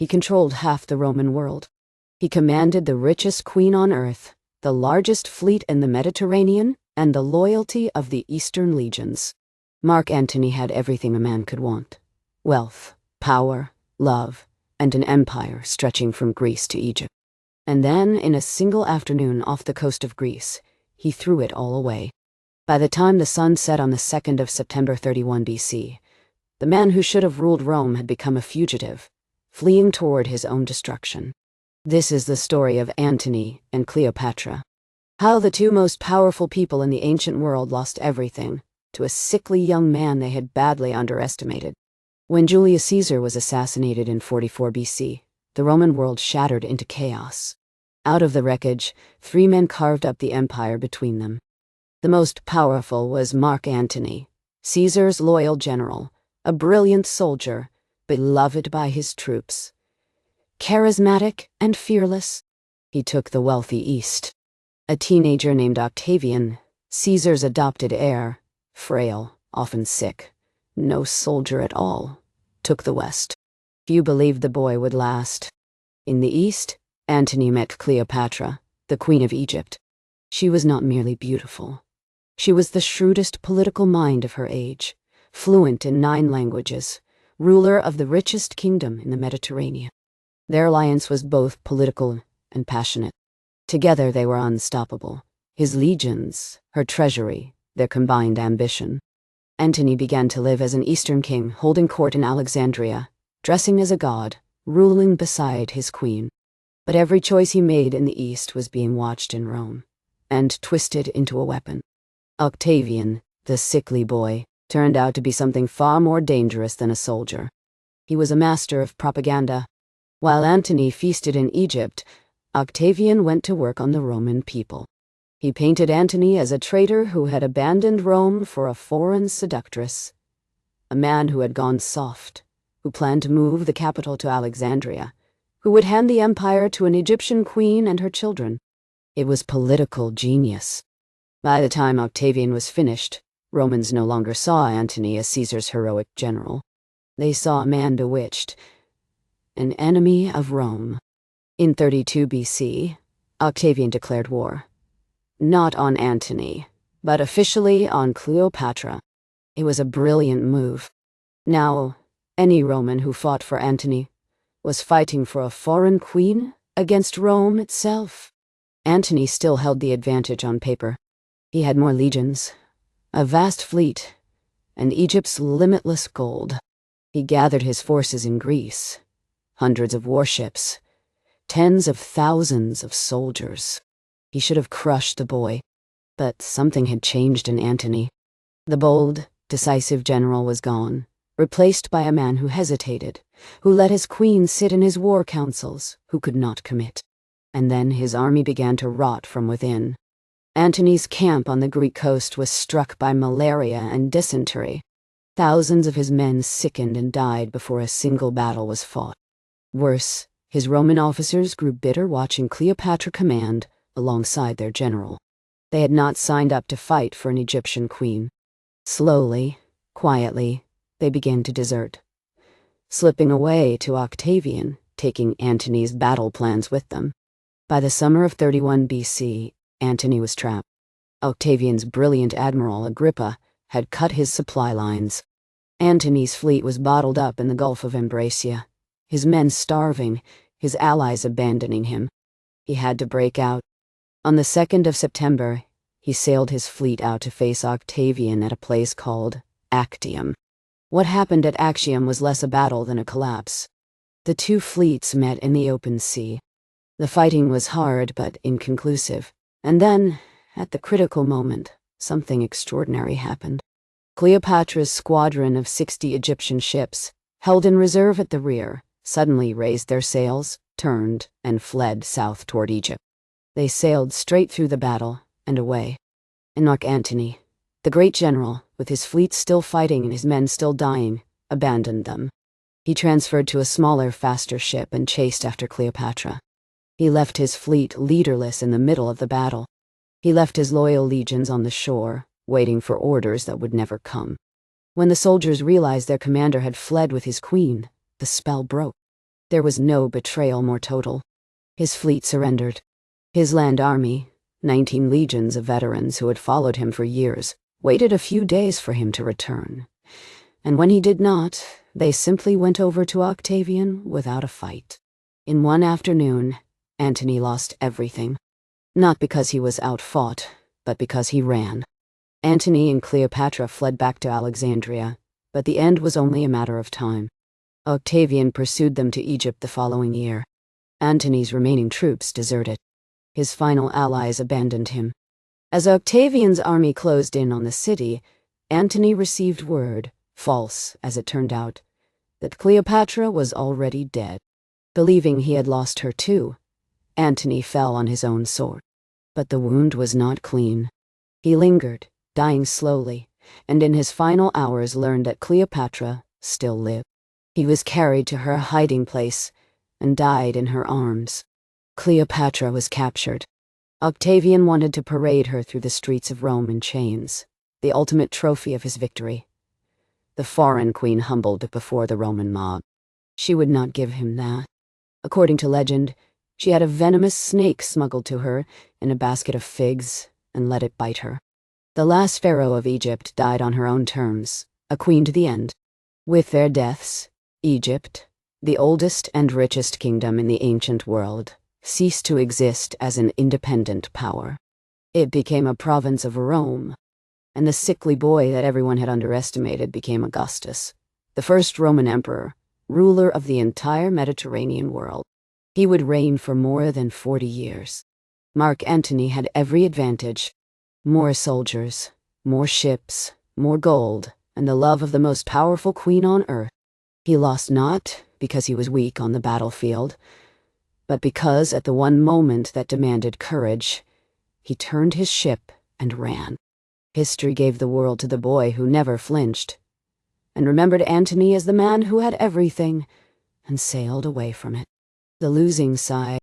He controlled half the Roman world. He commanded the richest queen on earth, the largest fleet in the Mediterranean, and the loyalty of the Eastern legions. Mark Antony had everything a man could want: wealth, power, love, and an empire stretching from Greece to Egypt. And then, in a single afternoon off the coast of Greece, he threw it all away. By the time the sun set on the 2nd of September 31 BC, the man who should have ruled Rome had become a fugitive, fleeing toward his own destruction. This is the story of Antony and Cleopatra. How the two most powerful people in the ancient world lost everything to a sickly young man they had badly underestimated. When Julius Caesar was assassinated in 44 BC, the Roman world shattered into chaos. Out of the wreckage, 3 men carved up the empire between them. The most powerful was Mark Antony, Caesar's loyal general, a brilliant soldier, beloved by his troops. Charismatic and fearless, he took the wealthy East. A teenager named Octavian, Caesar's adopted heir, frail, often sick, no soldier at all, took the West. Few believed the boy would last. In the East, Antony met Cleopatra, the Queen of Egypt. She was not merely beautiful. She was the shrewdest political mind of her age, fluent in 9 languages, ruler of the richest kingdom in the Mediterranean. Their alliance was both political and passionate. Together they were unstoppable. His legions, her treasury, their combined ambition. Antony began to live as an Eastern king, holding court in Alexandria, dressing as a god, ruling beside his queen. But every choice he made in the East was being watched in Rome, and twisted into a weapon. Octavian, the sickly boy, turned out to be something far more dangerous than a soldier. He was a master of propaganda. While Antony feasted in Egypt, Octavian went to work on the Roman people. He painted Antony as a traitor who had abandoned Rome for a foreign seductress, a man who had gone soft, who planned to move the capital to Alexandria, who would hand the empire to an Egyptian queen and her children. It was political genius. By the time Octavian was finished, Romans no longer saw Antony as Caesar's heroic general. They saw a man bewitched, an enemy of Rome. In 32 BC, Octavian declared war. Not on Antony, but officially on Cleopatra. It was a brilliant move. Now, any Roman who fought for Antony was fighting for a foreign queen against Rome itself. Antony still held the advantage on paper. He had more legions, a vast fleet, and Egypt's limitless gold. He gathered his forces in Greece, hundreds of warships, tens of thousands of soldiers. He should have crushed the boy, but something had changed in Antony. The bold, decisive general was gone, replaced by a man who hesitated, who let his queen sit in his war councils, who could not commit. And then his army began to rot from within. Antony's camp on the Greek coast was struck by malaria and dysentery. Thousands of his men sickened and died before a single battle was fought. Worse, his Roman officers grew bitter watching Cleopatra command alongside their general. They had not signed up to fight for an Egyptian queen. Slowly, quietly, they began to desert, slipping away to Octavian, taking Antony's battle plans with them. By the summer of 31 BC, Antony was trapped. Octavian's brilliant admiral Agrippa had cut his supply lines. Antony's fleet was bottled up in the Gulf of Ambracia, his men starving, his allies abandoning him. He had to break out. On the 2nd of September, he sailed his fleet out to face Octavian at a place called Actium. What happened at Actium was less a battle than a collapse. The two fleets met in the open sea. The fighting was hard but inconclusive. And then, at the critical moment, something extraordinary happened. Cleopatra's squadron of 60 Egyptian ships, held in reserve at the rear, suddenly raised their sails, turned, and fled south toward Egypt. They sailed straight through the battle and away. And Mark Antony, the great general, with his fleet still fighting and his men still dying, abandoned them. He transferred to a smaller, faster ship and chased after Cleopatra. He left his fleet leaderless in the middle of the battle. He left his loyal legions on the shore, waiting for orders that would never come. When the soldiers realized their commander had fled with his queen, the spell broke. There was no betrayal more total. His fleet surrendered. His land army, 19 legions of veterans who had followed him for years, waited a few days for him to return. And when he did not, they simply went over to Octavian without a fight. In one afternoon, Antony lost everything. Not because he was outfought, but because he ran. Antony and Cleopatra fled back to Alexandria, but the end was only a matter of time. Octavian pursued them to Egypt the following year. Antony's remaining troops deserted. His final allies abandoned him. As Octavian's army closed in on the city, Antony received word, false as it turned out, that Cleopatra was already dead. Believing he had lost her too, Antony fell on his own sword. But the wound was not clean. He lingered, dying slowly, and in his final hours learned that Cleopatra still lived. He was carried to her hiding place and died in her arms. Cleopatra was captured. Octavian wanted to parade her through the streets of Rome in chains, the ultimate trophy of his victory. The foreign queen humbled before the Roman mob. She would not give him that. According to legend, she had a venomous snake smuggled to her in a basket of figs and let it bite her. The last pharaoh of Egypt died on her own terms, a queen to the end. With their deaths, Egypt, the oldest and richest kingdom in the ancient world, ceased to exist as an independent power. It became a province of Rome, and the sickly boy that everyone had underestimated became Augustus, the first Roman emperor, ruler of the entire Mediterranean world. He would reign for more than 40 years. Mark Antony had every advantage. More soldiers, more ships, more gold, and the love of the most powerful queen on earth. He lost not because he was weak on the battlefield, but because at the one moment that demanded courage, he turned his ship and ran. History gave the world to the boy who never flinched, and remembered Antony as the man who had everything and sailed away from it. The losing side